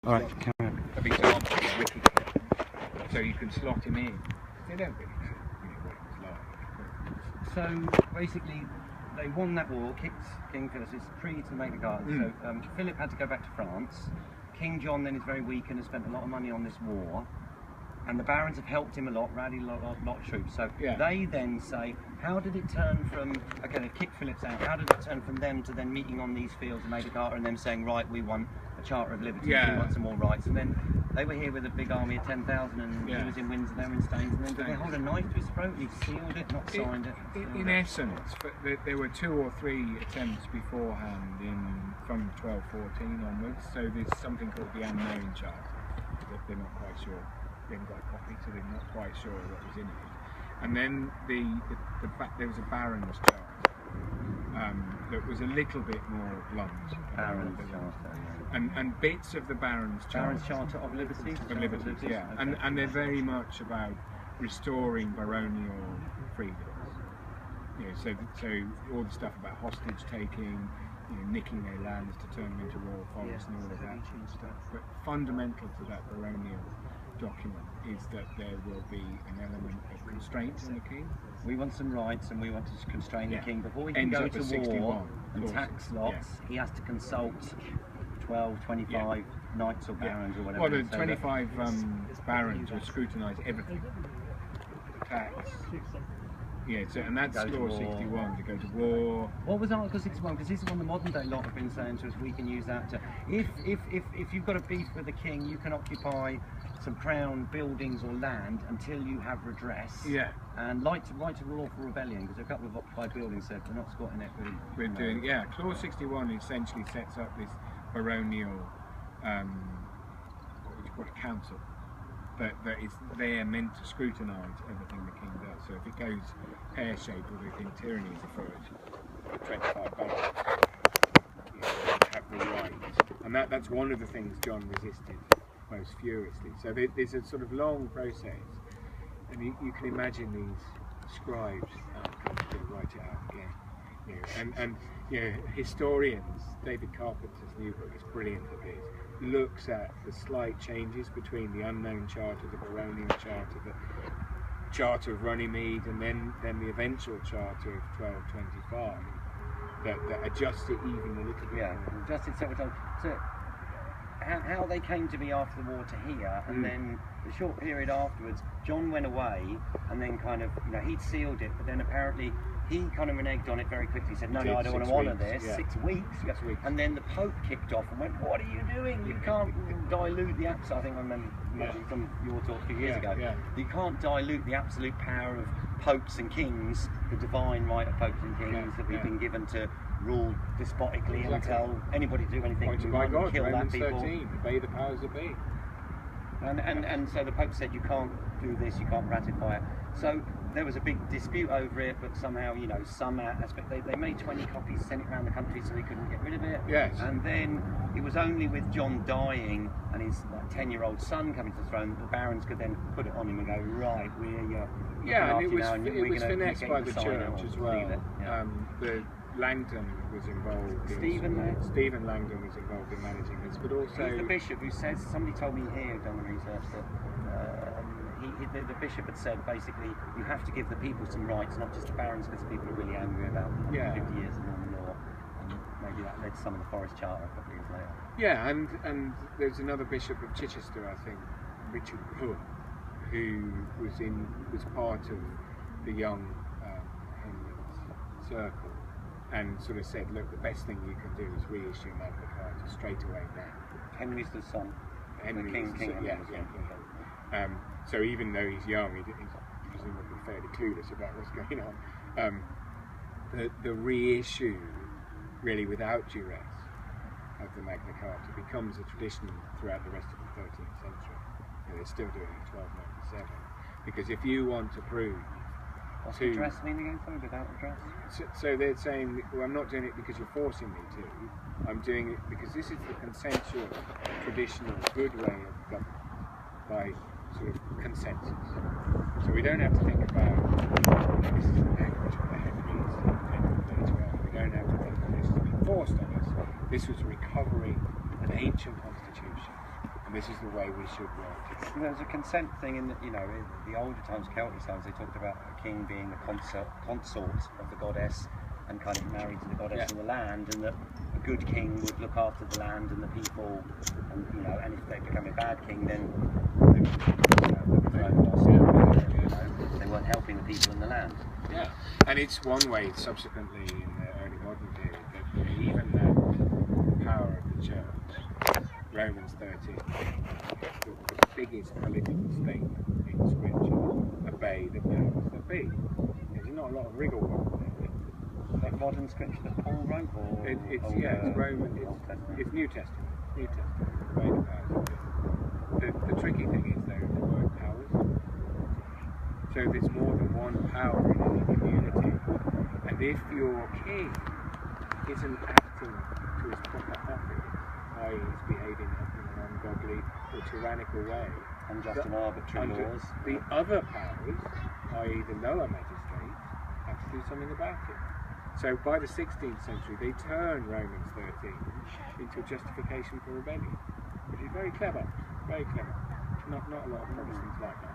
Alright, come on. Of example, wicket keeper. So you can slot him in. They don't really know what it was like. So basically, they won that war, kicked King Philip. It's pre to Magna Carta. So Philip had to go back to France. King John then is very weak and has spent a lot of money on this war. And the barons have helped him a lot, rallied a lot of troops. So they then say, how did it turn from, okay, they've kicked Philip's out, how did it turn from them to then meeting on these fields and Magna Carta and them saying, right, we want a Charter of Liberty, we want some more rights. And then they were here with a big army of 10,000 and he was in Windsor, they were in Staines, and then did they hold a knife to his throat and he sealed it, not signed it? In essence, there were 2 or 3 attempts beforehand from 1214 onwards, so there's something called the Unknown Charter that they're not quite sure. They haven't got a copy, so they're not quite sure what was in it. And then there was a Baron's Charter that was a little bit more blunt. Baron's Charter, and bits of the Baron's Charter. Baron's Charter of Liberty? Of Liberty, yeah. Okay. And they're very much about restoring baronial freedoms. You know, so all the stuff about hostage taking, you know, nicking their lands to turn them into royal forests and all of that sort of stuff. But fundamental to that baronial document is that there will be an element of constraint on the king. We want some rights and we want to constrain the king. Before he can go to war and tax lots, he has to consult 12, 25 knights or barons or whatever. Well, the 25 barons will scrutinise everything. The tax. Yeah, so, and that's Law 61, to go to war. What was Article 61? Because this is one the modern day lot have been saying to us, we can use that to... If you've got a beef with the king, you can occupy some crown buildings or land until you have redress. Yeah. And right to lawful rebellion, because a couple of occupied buildings said we're not squatting it. We're doing, Clause 61 essentially sets up this baronial, what would you call it, council. That is there meant to scrutinise everything the king does. So if it goes pear-shaped or they think tyranny is afoot, 25 barons have the right. And that's one of the things John resisted most furiously. So there's a sort of long process, and you can imagine these scribes going to write it out again. You know, and you know, historians, David Carpenter's new book is brilliant at this. Looks at the slight changes between the Unknown Charter, the baronial charter, the Charter of Runnymede, and then the eventual Charter of 1225 that adjusts it even a little bit. Yeah, adjusted several times. So how they came to be after the war to here, and then the short period afterwards, John went away, and then kind of, you know, he'd sealed it, but then apparently he kind of reneged on it very quickly. He said, no, I don't want to honour this. 6 weeks. And then the Pope kicked off and went, what are you doing? You can't dilute the absolute... I think I remember from your talk a few years ago. You can't dilute the absolute power of popes and kings, the divine right of popes and kings that we've been given to rule despotically and tell anybody to do anything. Pointed by God, kill that people. 13, obey the powers that be. And so the Pope said, you can't do this, you can't ratify it. So there was a big dispute over it, but somehow, you know, some aspect, they made 20 copies, sent it around the country so they couldn't get rid of it. Yes. And then it was only with John dying and his 10-year-old son coming to the throne that the barons could then put it on him and go, right, we're your... Yeah, and it was finessed by the church as well. The Langton was involved. Stephen Langton was involved in managing this, but also... He's the bishop who says, somebody told me here, done the research, that the bishop had said basically you have to give the people some rights, not just the barons, because people are really angry about 50 years of Norman law, and maybe that led to some of the Forest Charter a couple of years later. Yeah, and there's another bishop of Chichester, I think, Richard Hood, who was part of the young Henry's circle, and sort of said, look, the best thing you can do is reissue Magna Carta straight away now. Henry's the son. Henry's the king. So even though he's young, he's presumably fairly clueless about what's going on. The reissue, really without duress, of the Magna Carta becomes a tradition throughout the rest of the 13th century. They're still doing it in 1297. Because if you want to prove... What's redress mean again, sorry, without redress? So they're saying, well, I'm not doing it because you're forcing me to. I'm doing it because this is the consensual, traditional, good way of government, by sort of consensus. So we don't have to think about, this is the language of the Henrys, we don't have to think that this has been forced on us. This was recovering an ancient constitution this is the way we should work. There's a consent thing in the, in the older times, Celtic times, they talked about a king being the consort of the goddess and kind of married to the goddess in the land, and that a good king would look after the land and the people, and and if they become a bad king, then they weren't helping the people in the land. Yeah, and it's one way subsequently in the early modern period that even the power of the church, Romans 13, the biggest political statement in Scripture, obey the powers that be. There's not a lot of wriggle roll there. Like modern Scripture that Paul wrote, or it's Roman, it's New Testament. New Testament, obey the powers that be. The tricky thing is though the word powers. So there's more than one power in any community, and if your king isn't acting to his proper office, i.e. is behaving in an ungodly or tyrannical way, unjust and arbitrary laws, the other powers, i.e. the lower magistrates, have to do something about it. So by the 16th century they turn Romans 13 into a justification for rebellion, which is very clever, very clever. Not a lot of Protestants like that.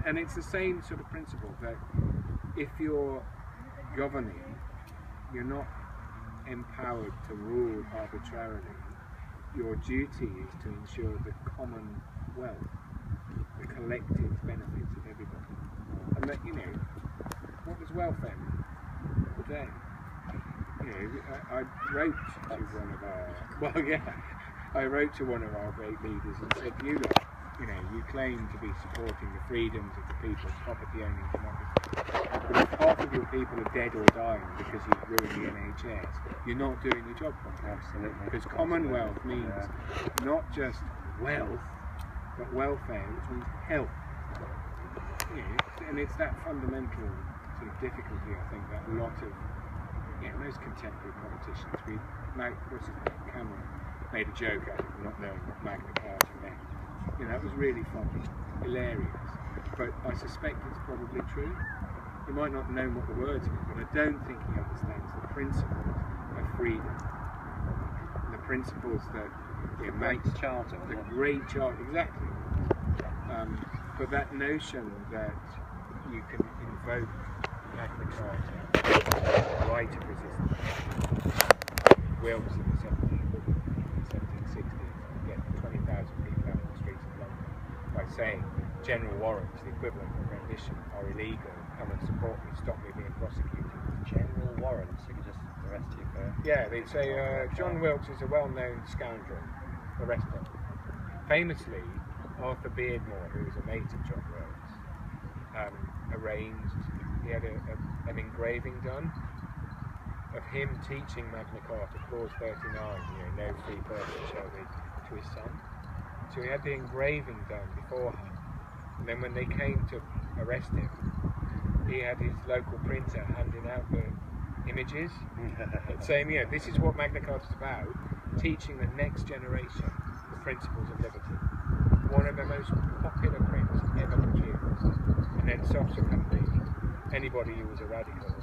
And it's the same sort of principle that if you're governing, you're not empowered to rule arbitrarily. Your duty is to ensure the common wealth, the collective benefits of everybody. And that, what does welfare mean today? I wrote to one of our great leaders and said, you claim to be supporting the freedoms of the people, property owning democracy, but if half of your people are dead or dying because you've ruined the NHS, you're not doing your job properly. Absolutely. Because commonwealth means not just wealth, but welfare, which means health. And it's that fundamental sort of difficulty, I think, that a lot of most contemporary politicians, Cameron made a joke out of not knowing what Magna Carta meant. That was really funny, hilarious, but I suspect it's probably true. He might not know what the words mean, but I don't think he understands the principles of freedom, the principles that Great Charter, the Great Charter, exactly. But that notion that you can invoke Magna Carta, right of resistance, Wilkes in the 1760s, get 20,000 people out in the streets of London by saying general warrants, the equivalent of rendition, are illegal, come and support me, stop me being prosecuted. General warrants, you can just arrest you for... Yeah, they'd say John Wilkes is a well-known scoundrel, arrest him. Famously, Arthur Beardmore, who was a mate of John Wilkes, he had an engraving done of him teaching Magna Carta, clause 39, no free person shall be, to his son. So he had the engraving done beforehand, and then when they came to arrest him, he had his local printer handing out the images, saying, this is what Magna Carta is about, teaching the next generation the principles of liberty. One of the most popular prints ever produced. And then subsequently, anybody who was a radical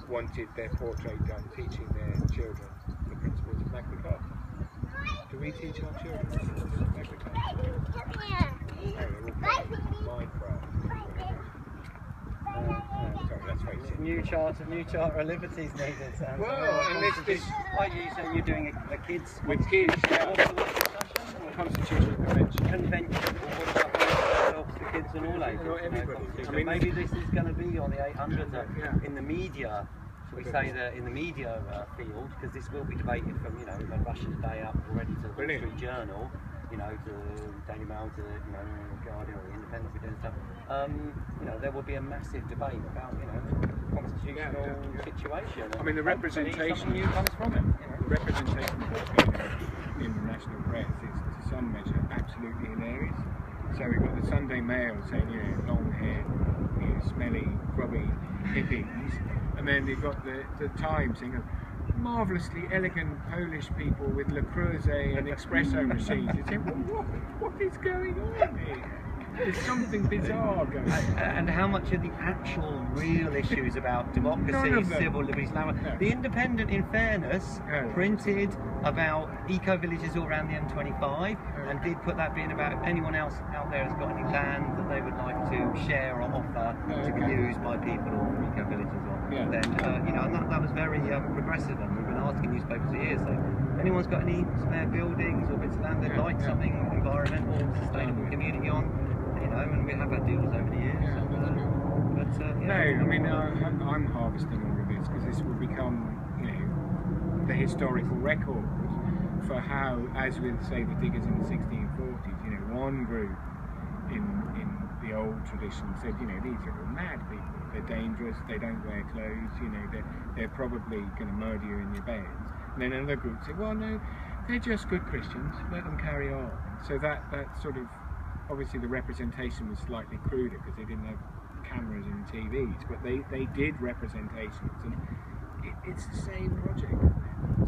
wanted their portrait done teaching their children the principles of Magna Carta. Do we teach our children the principles of Magna Carta? Minecraft. Sorry, that's racist. New charter of liberties needed. Well, and this like you say, you're doing a kids with kids. Constitutional convention. What about the kids and all ages? Everybody. Maybe this is going to be on the 800s in the media. Shall we say that in the media field, because this will be debated from the Russia Today up already to the Wall Street Journal, to Daily Mail, to Guardian or the Independent, we're doing stuff. There will be a massive debate about the constitutional situation. The representation new comes from it. The representation that's going on in the national press is to some measure absolutely hilarious. So we've got the Sunday Mail saying, long-haired, smelly, grubby hippies, and then you've got the Times saying, marvellously elegant Polish people with Le Creuset and espresso machines. You say, what is going on here? There's something bizarre going on. And how much of the actual real issues about democracy, civil liberties, the Independent, in fairness, printed about eco-villages all around the M25 and did put that being about anyone else out there has got any land that they would like to share or offer to be used by people or for eco-villages. Then, you know, and that was very progressive, and we've been asking newspapers for years, so anyone's got any spare buildings or bits of land they'd like something environmental, sustainable community on, you know, and we have had deals over the years. No, I mean, I'm harvesting all of this because this will become, you know, the historical record for how, as with, say, the diggers in the 1640s, you know, one group in the old tradition said, you know, these are all mad people. They're dangerous, they don't wear clothes, you know, they're probably going to murder you in your beds. And then another group said, well, no, they're just good Christians, let them carry on. So that sort of, obviously the representation was slightly cruder because they didn't have cameras and TVs, but they did representations, and it's the same project.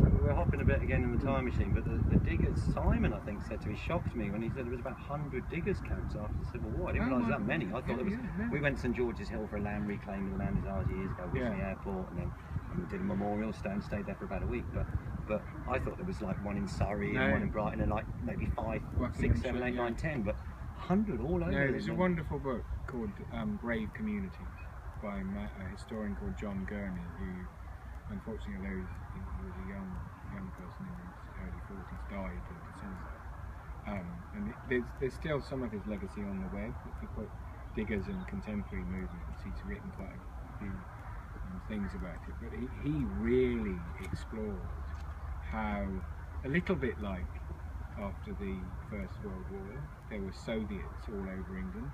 So we're hopping a bit again in the time machine, but the diggers, Simon, I think, said to me, shocked me when he said there was about 100 diggers camps after the Civil War. I didn't realise that many. I thought there was. We went to St George's Hill for a land reclaiming, the land is ours years ago, which the airport, and then we did a memorial stone, stayed there for about a week. But I thought there was like one in Surrey and one in Brighton, and like maybe 5, 6, 7, 8, 9, 10, but 100 all over. No, there's a wonderful book called Brave Communities by a historian called John Gurney, who unfortunately, although he was a young person in his early 40s, died in December. And there's still some of his legacy on the web. If you put diggers and contemporary movements, he's written quite a few things about it. But he really explored how, a little bit like after the First World War, there were Soviets all over England,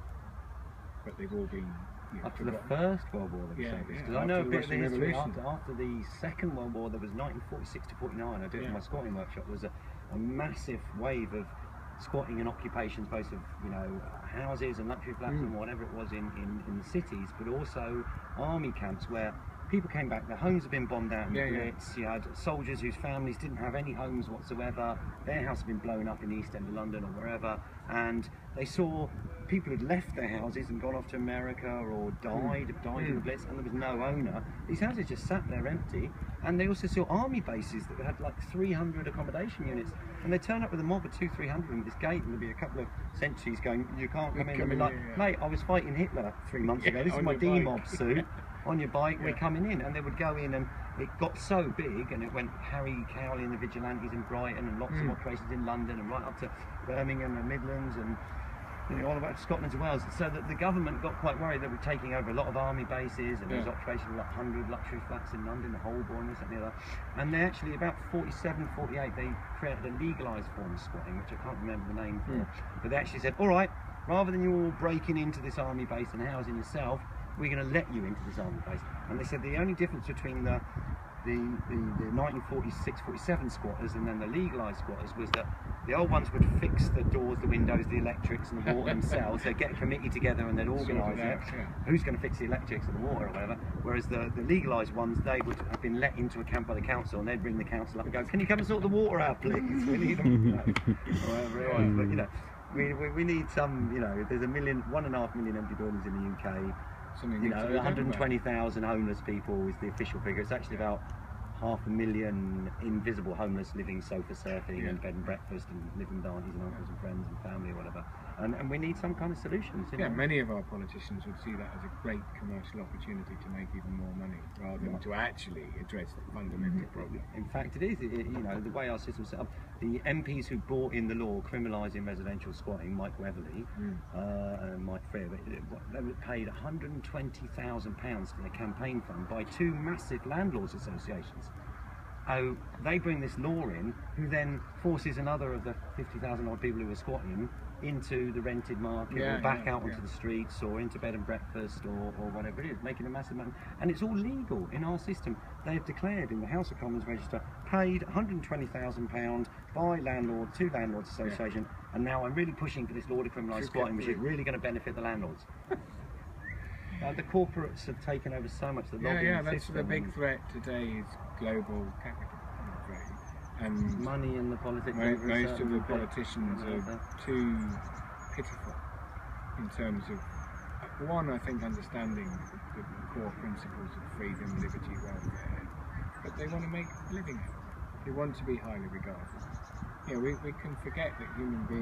but they've all been after the First World War, there was Soviets. Because I know a bit of the history. After the Second World War, there was 1946 to 49. I did it in my squatting workshop. There was a massive wave of squatting and occupations, both of, you know, houses and luxury flats and whatever it was in the cities, but also army camps where people came back, their homes had been bombed out in the Blitz. You had soldiers whose families didn't have any homes whatsoever. Their house had been blown up in the East End of London or wherever, and they saw people had left their houses and gone off to America or died in the Blitz, and there was no owner. These houses just sat there empty, and they also saw army bases that had like 300 accommodation units, and they turn up with a mob of 200-300 in this gate, and there'd be a couple of sentries going, you can't come in. And be like, mate, I was fighting Hitler 3 months ago, this is my D-mob suit. On your bike, we're coming in, and they would go in, and it got so big, and it went Harry Cowley and the Vigilantes in Brighton, and lots of operations in London, and right up to Birmingham and Midlands, and you know, all about Scotland and Wales. So that the government got quite worried that we're taking over a lot of army bases, and there was occupation of like 100 luxury flats in London, the Holborn, this and the other. And they actually, about 47, 48, they created a legalised form of squatting, which I can't remember the name for, but they actually said, all right, rather than you all breaking into this army base and housing yourself, we're going to let you into this army base. And they said the only difference between the 1946-47 squatters and then the legalised squatters was that the old ones would fix the doors, the windows, the electrics and the water themselves. They'd get a committee together and they'd organise it. Who's going to fix the electrics and the water or whatever. Whereas the legalised ones, they would have been let into a camp by the council, and they'd bring the council up and go, can you come and sort the water out, please? We need them. Whatever it was. But you know, we need some, you know, there's 1.5 million empty buildings in the UK. You know, 120,000 homeless people is the official figure. It's actually about 500,000 invisible homeless living sofa surfing and bed and breakfast and living with aunties and uncles and friends and family or whatever. And we need some kind of solutions. You know? Many of our politicians would see that as a great commercial opportunity to make even more money rather than to actually address the fundamental problem. In fact, it is. You know, the way our system's set up, the MPs who brought in the law criminalising residential squatting, Mike Weatherly and Mike Freer, they were paid £120,000 for their campaign fund by 2 massive landlords associations. Oh, they bring this law in, who then forces another of the 50,000 odd people who are squatting into the rented market or back out onto the streets or into bed and breakfast or whatever it is, making a massive amount. And it's all legal in our system. They have declared in the House of Commons Register, paid £120,000 by landlords to Landlords Association, and now I'm really pushing for this law to criminalise squatting, which is really going to benefit the landlords. The corporates have taken over so much. The that's the big threat today is global capital. And money in the politics. Most of the politicians are too pitiful in terms of, one, I think understanding the core principles of freedom, liberty, welfare, but they want to make a living out of it. They want to be highly regarded. We can forget that human beings